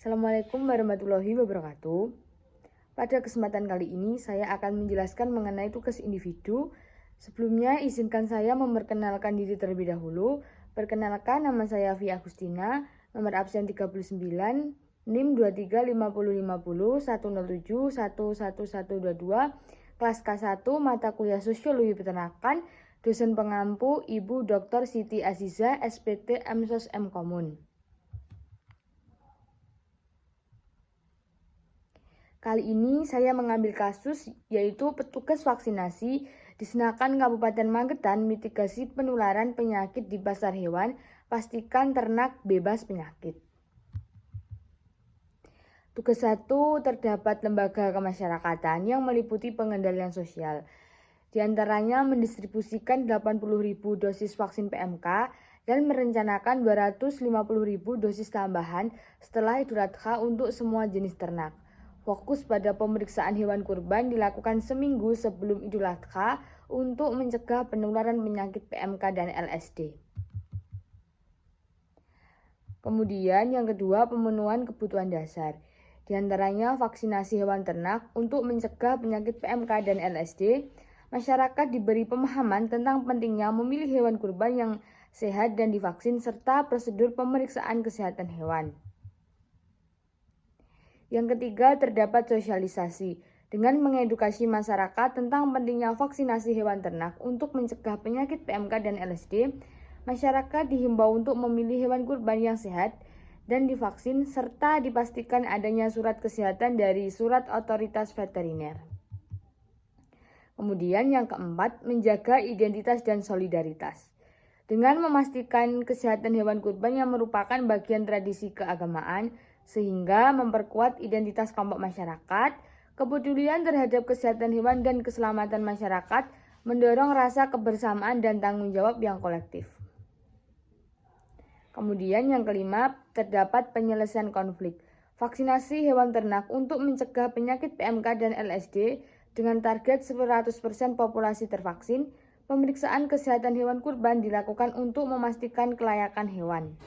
Assalamualaikum warahmatullahi wabarakatuh. Pada kesempatan kali ini saya akan menjelaskan mengenai tugas individu. Sebelumnya izinkan saya memperkenalkan diri terlebih dahulu. Perkenalkan, nama saya Fi Agustina, nomor absen 39, NIM 23505010711122, kelas K1, mata kuliah Sosiologi Peternakan, dosen pengampu Ibu Dr. Siti Aziza, SPT MSos M Komun. Kali ini saya mengambil kasus yaitu petugas vaksinasi di Senakan Kabupaten Magetan mitigasi penularan penyakit di pasar hewan, pastikan ternak bebas penyakit. Tugas 1, terdapat lembaga kemasyarakatan yang meliputi pengendalian sosial. Di antaranya mendistribusikan 80.000 dosis vaksin PMK dan merencanakan 250.000 dosis tambahan setelah Idul Adha untuk semua jenis ternak. Fokus pada pemeriksaan hewan kurban dilakukan seminggu sebelum Idul Adha untuk mencegah penularan penyakit PMK dan LSD. Kemudian yang kedua, pemenuhan kebutuhan dasar. Di antaranya vaksinasi hewan ternak untuk mencegah penyakit PMK dan LSD. Masyarakat diberi pemahaman tentang pentingnya memilih hewan kurban yang sehat dan divaksin serta prosedur pemeriksaan kesehatan hewan. Yang ketiga, terdapat sosialisasi dengan mengedukasi masyarakat tentang pentingnya vaksinasi hewan ternak untuk mencegah penyakit PMK dan LSD. Masyarakat dihimbau untuk memilih hewan kurban yang sehat dan divaksin serta dipastikan adanya surat kesehatan dari surat otoritas veteriner. Kemudian yang keempat, menjaga identitas dan solidaritas. Dengan memastikan kesehatan hewan kurban yang merupakan bagian tradisi keagamaan, sehingga memperkuat identitas kelompok masyarakat, kepedulian terhadap kesehatan hewan dan keselamatan masyarakat, mendorong rasa kebersamaan dan tanggung jawab yang kolektif. Kemudian yang kelima, terdapat penyelesaian konflik. Vaksinasi hewan ternak untuk mencegah penyakit PMK dan LSD dengan target 100% populasi tervaksin. Pemeriksaan kesehatan hewan kurban dilakukan untuk memastikan kelayakan hewan.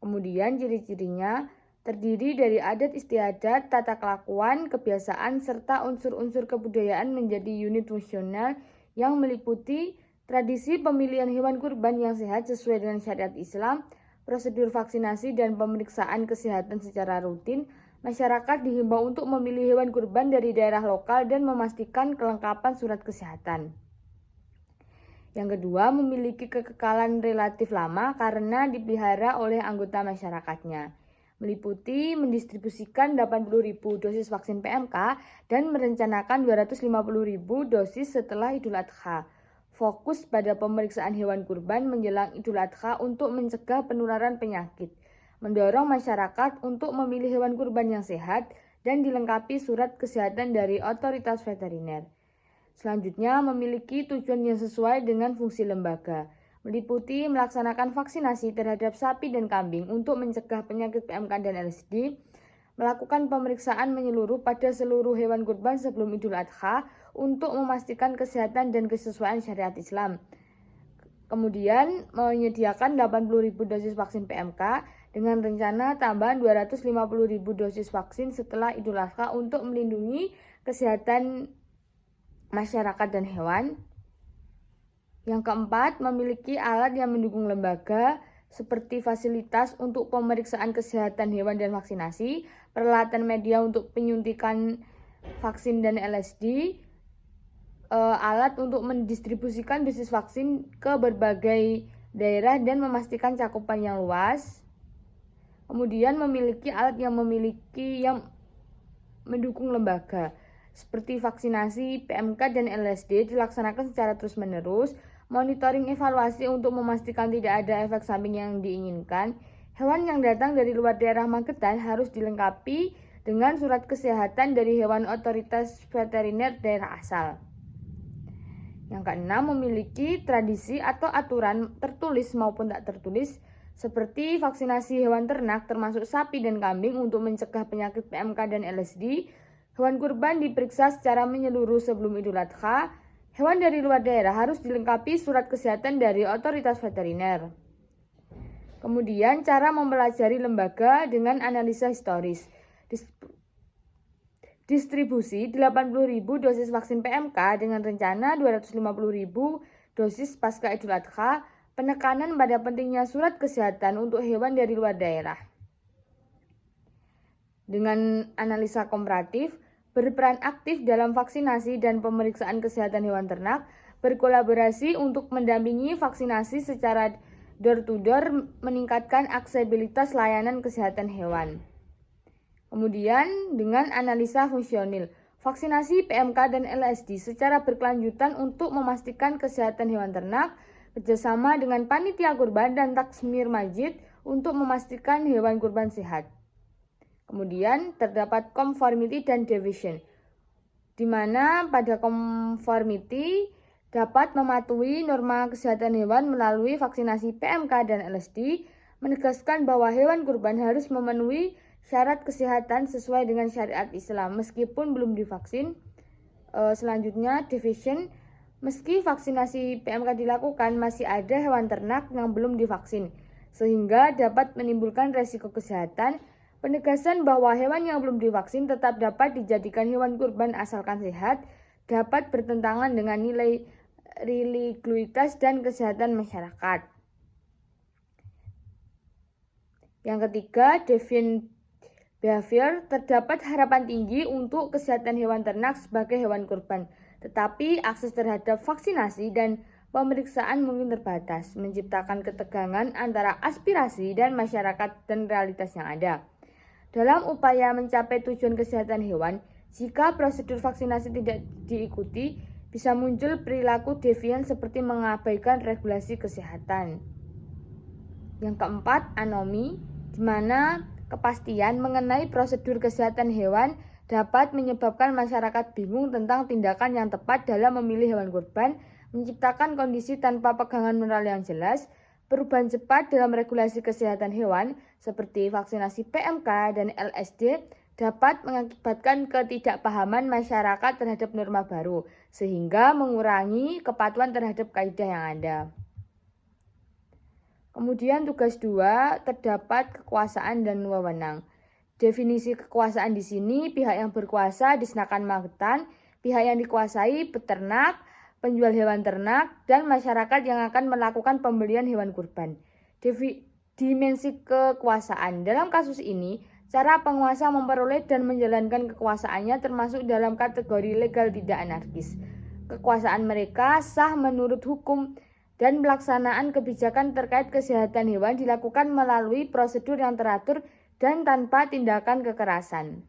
Kemudian ciri-cirinya terdiri dari adat istiadat, tata kelakuan, kebiasaan, serta unsur-unsur kebudayaan menjadi unit fungsional yang meliputi tradisi pemilihan hewan kurban yang sehat sesuai dengan syariat Islam, prosedur vaksinasi dan pemeriksaan kesehatan secara rutin. Masyarakat dihimbau untuk memilih hewan kurban dari daerah lokal dan memastikan kelengkapan surat kesehatan. Yang kedua, memiliki kekekalan relatif lama karena dipelihara oleh anggota masyarakatnya. Meliputi mendistribusikan 80.000 dosis vaksin PMK dan merencanakan 250.000 dosis setelah Idul Adha. Fokus pada pemeriksaan hewan kurban menjelang Idul Adha untuk mencegah penularan penyakit. Mendorong masyarakat untuk memilih hewan kurban yang sehat dan dilengkapi surat kesehatan dari otoritas veteriner. Selanjutnya, memiliki tujuan yang sesuai dengan fungsi lembaga, meliputi melaksanakan vaksinasi terhadap sapi dan kambing untuk mencegah penyakit PMK dan LSD, melakukan pemeriksaan menyeluruh pada seluruh hewan kurban sebelum Idul Adha untuk memastikan kesehatan dan kesesuaian syariat Islam. Kemudian, menyediakan 80.000 dosis vaksin PMK dengan rencana tambahan 250.000 dosis vaksin setelah Idul Adha untuk melindungi kesehatan masyarakat dan hewan. Yang keempat, memiliki alat yang mendukung lembaga seperti fasilitas untuk pemeriksaan kesehatan hewan dan vaksinasi, peralatan media untuk penyuntikan vaksin dan LSD, alat untuk mendistribusikan dosis vaksin ke berbagai daerah dan memastikan cakupan yang luas. Kemudian memiliki alat yang mendukung lembaga seperti vaksinasi, PMK, dan LSD dilaksanakan secara terus-menerus, monitoring evaluasi untuk memastikan tidak ada efek samping yang diinginkan. Hewan yang datang dari luar daerah Magetan harus dilengkapi dengan surat kesehatan dari hewan otoritas veteriner daerah asal. Yang keenam, memiliki tradisi atau aturan tertulis maupun tak tertulis seperti vaksinasi hewan ternak termasuk sapi dan kambing untuk mencegah penyakit PMK dan LSD. Hewan kurban diperiksa secara menyeluruh sebelum Idul Adha. Hewan dari luar daerah harus dilengkapi surat kesehatan dari otoritas veteriner. Kemudian cara mempelajari lembaga dengan analisa historis. Distribusi 80.000 dosis vaksin PMK dengan rencana 250.000 dosis pasca Idul Adha, penekanan pada pentingnya surat kesehatan untuk hewan dari luar daerah. Dengan analisa komparatif, berperan aktif dalam vaksinasi dan pemeriksaan kesehatan hewan ternak, berkolaborasi untuk mendampingi vaksinasi secara door-to-door, meningkatkan aksesibilitas layanan kesehatan hewan. Kemudian dengan analisa fungsional, vaksinasi PMK dan LSD secara berkelanjutan untuk memastikan kesehatan hewan ternak, kerjasama dengan panitia kurban dan takmir masjid untuk memastikan hewan kurban sehat. Kemudian terdapat conformity dan deviation, di mana pada conformity dapat mematuhi norma kesehatan hewan melalui vaksinasi PMK dan LSD, menegaskan bahwa hewan kurban harus memenuhi syarat kesehatan sesuai dengan syariat Islam meskipun belum divaksin. Selanjutnya deviation, meski vaksinasi PMK dilakukan, masih ada hewan ternak yang belum divaksin sehingga dapat menimbulkan resiko kesehatan. Penegasan bahwa hewan yang belum divaksin tetap dapat dijadikan hewan kurban asalkan sehat, dapat bertentangan dengan nilai religiusitas dan kesehatan masyarakat. Yang ketiga, deviant behavior, terdapat harapan tinggi untuk kesehatan hewan ternak sebagai hewan kurban, tetapi akses terhadap vaksinasi dan pemeriksaan mungkin terbatas, menciptakan ketegangan antara aspirasi dan masyarakat dan realitas yang ada. Dalam upaya mencapai tujuan kesehatan hewan, jika prosedur vaksinasi tidak diikuti, bisa muncul perilaku devian seperti mengabaikan regulasi kesehatan. Yang keempat, anomi, di mana kepastian mengenai prosedur kesehatan hewan dapat menyebabkan masyarakat bingung tentang tindakan yang tepat dalam memilih hewan kurban, menciptakan kondisi tanpa pegangan moral yang jelas. Perubahan cepat dalam regulasi kesehatan hewan seperti vaksinasi PMK dan LSD dapat mengakibatkan ketidakpahaman masyarakat terhadap norma baru, sehingga mengurangi kepatuhan terhadap kaidah yang ada. Kemudian tugas 2, terdapat kekuasaan dan wewenang. Definisi kekuasaan di sini, pihak yang berkuasa disnakan Magetan, pihak yang dikuasai peternak, penjual hewan ternak, dan masyarakat yang akan melakukan pembelian hewan kurban. Dimensi kekuasaan. Dalam kasus ini, cara penguasa memperoleh dan menjalankan kekuasaannya termasuk dalam kategori legal tidak anarkis. Kekuasaan mereka sah menurut hukum, dan pelaksanaan kebijakan terkait kesehatan hewan dilakukan melalui prosedur yang teratur dan tanpa tindakan kekerasan.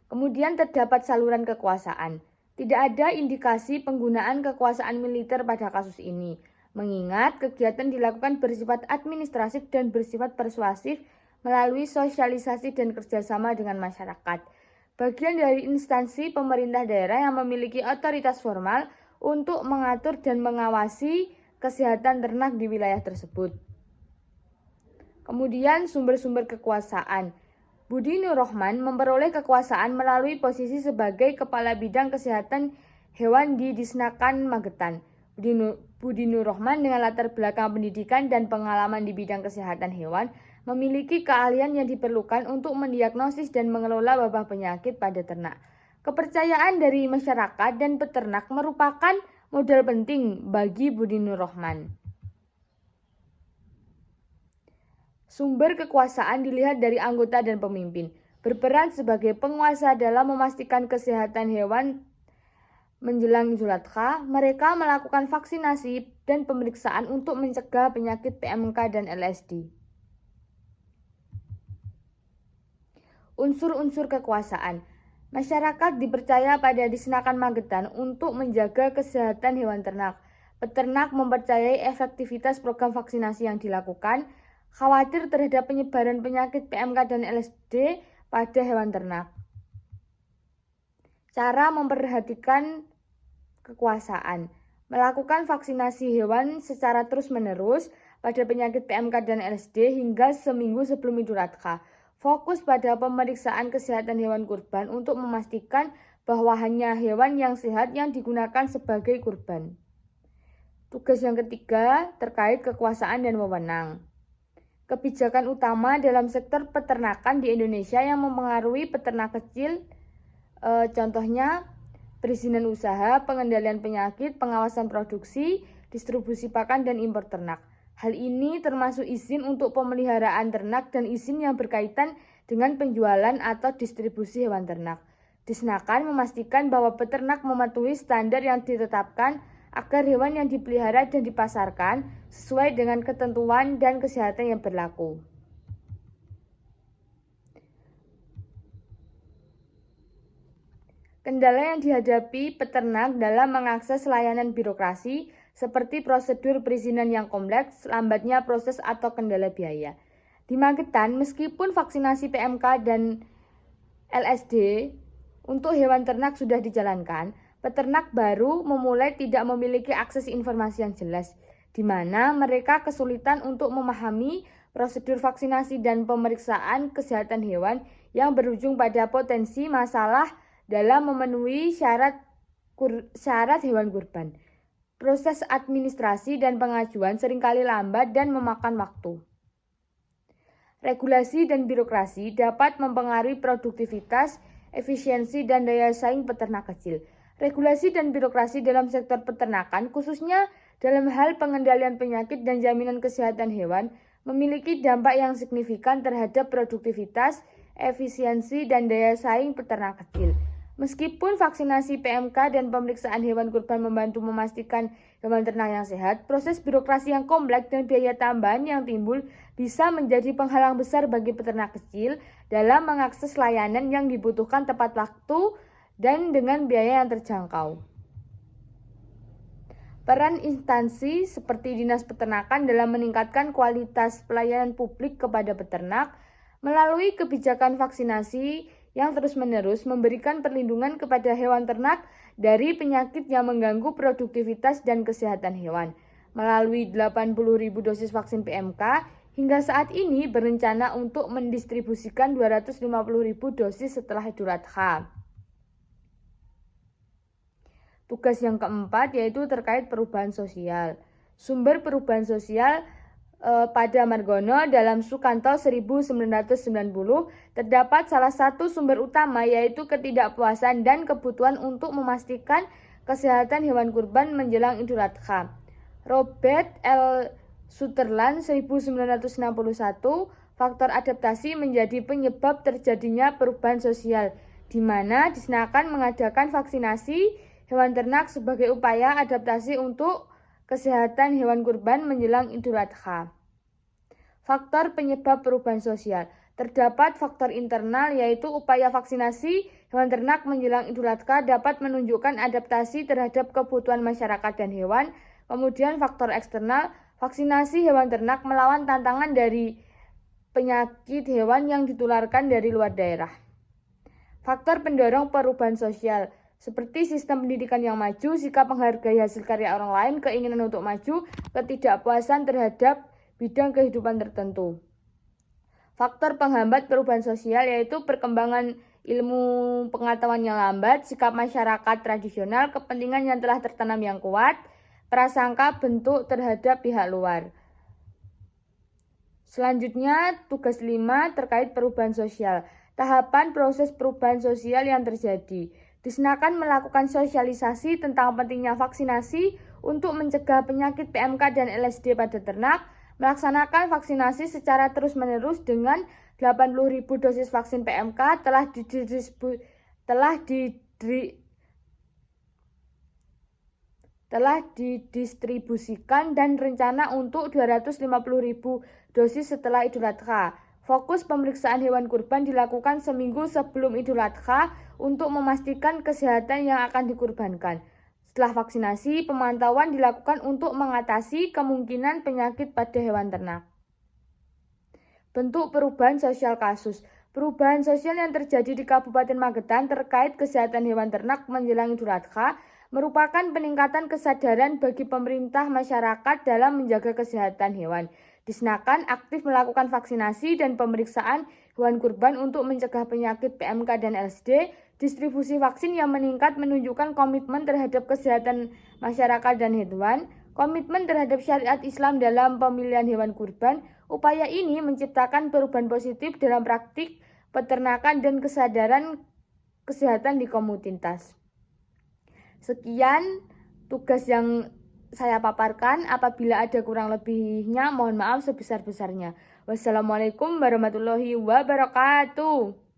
Kemudian terdapat saluran kekuasaan. Tidak ada indikasi penggunaan kekuasaan militer pada kasus ini, mengingat kegiatan dilakukan bersifat administratif dan bersifat persuasif melalui sosialisasi dan kerjasama dengan masyarakat. Bagian dari instansi pemerintah daerah yang memiliki otoritas formal untuk mengatur dan mengawasi kesehatan ternak di wilayah tersebut. Kemudian sumber-sumber kekuasaan. Budi Nur Rahman memperoleh kekuasaan melalui posisi sebagai Kepala Bidang Kesehatan Hewan di Disnakan Magetan. Budi Nur Rahman dengan latar belakang pendidikan dan pengalaman di bidang kesehatan hewan memiliki keahlian yang diperlukan untuk mendiagnosis dan mengelola wabah penyakit pada ternak. Kepercayaan dari masyarakat dan peternak merupakan modal penting bagi Budi Nur Rahman. Sumber kekuasaan dilihat dari anggota dan pemimpin, berperan sebagai penguasa dalam memastikan kesehatan hewan menjelang Idul Adha. Mereka melakukan vaksinasi dan pemeriksaan untuk mencegah penyakit PMK dan LSD. Unsur-unsur kekuasaan. Masyarakat dipercaya pada Disnakan Magetan untuk menjaga kesehatan hewan ternak. Peternak mempercayai efektivitas program vaksinasi yang dilakukan, khawatir terhadap penyebaran penyakit PMK dan LSD pada hewan ternak. Cara memperhatikan kekuasaan. Melakukan vaksinasi hewan secara terus-menerus pada penyakit PMK dan LSD hingga seminggu sebelum Idul Adha. Fokus pada pemeriksaan kesehatan hewan kurban untuk memastikan bahwa hanya hewan yang sehat yang digunakan sebagai kurban. Tugas yang ketiga terkait kekuasaan dan wewenang. Kebijakan utama dalam sektor peternakan di Indonesia yang mempengaruhi peternak kecil, contohnya perizinan usaha, pengendalian penyakit, pengawasan produksi, distribusi pakan, dan impor ternak. Hal ini termasuk izin untuk pemeliharaan ternak dan izin yang berkaitan dengan penjualan atau distribusi hewan ternak. Disnakan memastikan bahwa peternak mematuhi standar yang ditetapkan agar hewan yang dipelihara dan dipasarkan sesuai dengan ketentuan dan kesehatan yang berlaku. Kendala yang dihadapi peternak dalam mengakses layanan birokrasi seperti prosedur perizinan yang kompleks, lambatnya proses atau kendala biaya. Di Magetan, meskipun vaksinasi PMK dan LSD untuk hewan ternak sudah dijalankan, peternak baru memulai tidak memiliki akses informasi yang jelas, di mana mereka kesulitan untuk memahami prosedur vaksinasi dan pemeriksaan kesehatan hewan yang berujung pada potensi masalah dalam memenuhi syarat hewan kurban. Proses administrasi dan pengajuan seringkali lambat dan memakan waktu. Regulasi dan birokrasi dapat mempengaruhi produktivitas, efisiensi, dan daya saing peternak kecil. Regulasi dan birokrasi dalam sektor peternakan, khususnya dalam hal pengendalian penyakit dan jaminan kesehatan hewan, memiliki dampak yang signifikan terhadap produktivitas, efisiensi, dan daya saing peternak kecil. Meskipun vaksinasi PMK dan pemeriksaan hewan kurban membantu memastikan hewan ternak yang sehat, proses birokrasi yang kompleks dan biaya tambahan yang timbul bisa menjadi penghalang besar bagi peternak kecil dalam mengakses layanan yang dibutuhkan tepat waktu dan dengan biaya yang terjangkau. Peran instansi seperti Dinas Peternakan dalam meningkatkan kualitas pelayanan publik kepada peternak melalui kebijakan vaksinasi yang terus-menerus memberikan perlindungan kepada hewan ternak dari penyakit yang mengganggu produktivitas dan kesehatan hewan. Melalui 80.000 dosis vaksin PMK, hingga saat ini berencana untuk mendistribusikan 250.000 dosis setelah Idul Adha. Tugas yang keempat yaitu terkait perubahan sosial. Sumber perubahan sosial pada Margono dalam Sukanto 1990 terdapat salah satu sumber utama yaitu ketidakpuasan dan kebutuhan untuk memastikan kesehatan hewan kurban menjelang Idul Adha. Robert L. Sutherland 1961, faktor adaptasi menjadi penyebab terjadinya perubahan sosial, di mana Disnakan mengadakan vaksinasi hewan ternak sebagai upaya adaptasi untuk kesehatan hewan kurban menjelang Idul Adha. Faktor penyebab perubahan sosial. Terdapat faktor internal yaitu upaya vaksinasi hewan ternak menjelang Idul Adha dapat menunjukkan adaptasi terhadap kebutuhan masyarakat dan hewan. Kemudian faktor eksternal, vaksinasi hewan ternak melawan tantangan dari penyakit hewan yang ditularkan dari luar daerah. Faktor pendorong perubahan sosial seperti sistem pendidikan yang maju, sikap menghargai hasil karya orang lain, keinginan untuk maju, ketidakpuasan terhadap bidang kehidupan tertentu. Faktor penghambat perubahan sosial yaitu perkembangan ilmu pengetahuan yang lambat, sikap masyarakat tradisional, kepentingan yang telah tertanam yang kuat, prasangka bentuk terhadap pihak luar. Selanjutnya, tugas 5 terkait perubahan sosial. Tahapan proses perubahan sosial yang terjadi. Disnakan melakukan sosialisasi tentang pentingnya vaksinasi untuk mencegah penyakit PMK dan LSD pada ternak, melaksanakan vaksinasi secara terus-menerus dengan 80.000 dosis vaksin PMK telah didistribusikan dan rencana untuk 250.000 dosis setelah Idul Adha. Fokus pemeriksaan hewan kurban dilakukan seminggu sebelum Idul Adha untuk memastikan kesehatan yang akan dikurbankan. Setelah vaksinasi, pemantauan dilakukan untuk mengatasi kemungkinan penyakit pada hewan ternak. Bentuk perubahan sosial kasus. Perubahan sosial yang terjadi di Kabupaten Magetan terkait kesehatan hewan ternak menjelang Idul Adha merupakan peningkatan kesadaran bagi pemerintah masyarakat dalam menjaga kesehatan hewan. Disnakan aktif melakukan vaksinasi dan pemeriksaan hewan kurban untuk mencegah penyakit PMK dan LSD. Distribusi vaksin yang meningkat menunjukkan komitmen terhadap kesehatan masyarakat dan hewan. komitmen terhadap syariat Islam dalam pemilihan hewan kurban. Upaya ini menciptakan perubahan positif dalam praktik peternakan dan kesadaran kesehatan di komunitas. Sekian tugas yang saya paparkan. Apabila ada kurang lebihnya, mohon maaf sebesar-besarnya. Wassalamualaikum warahmatullahi wabarakatuh.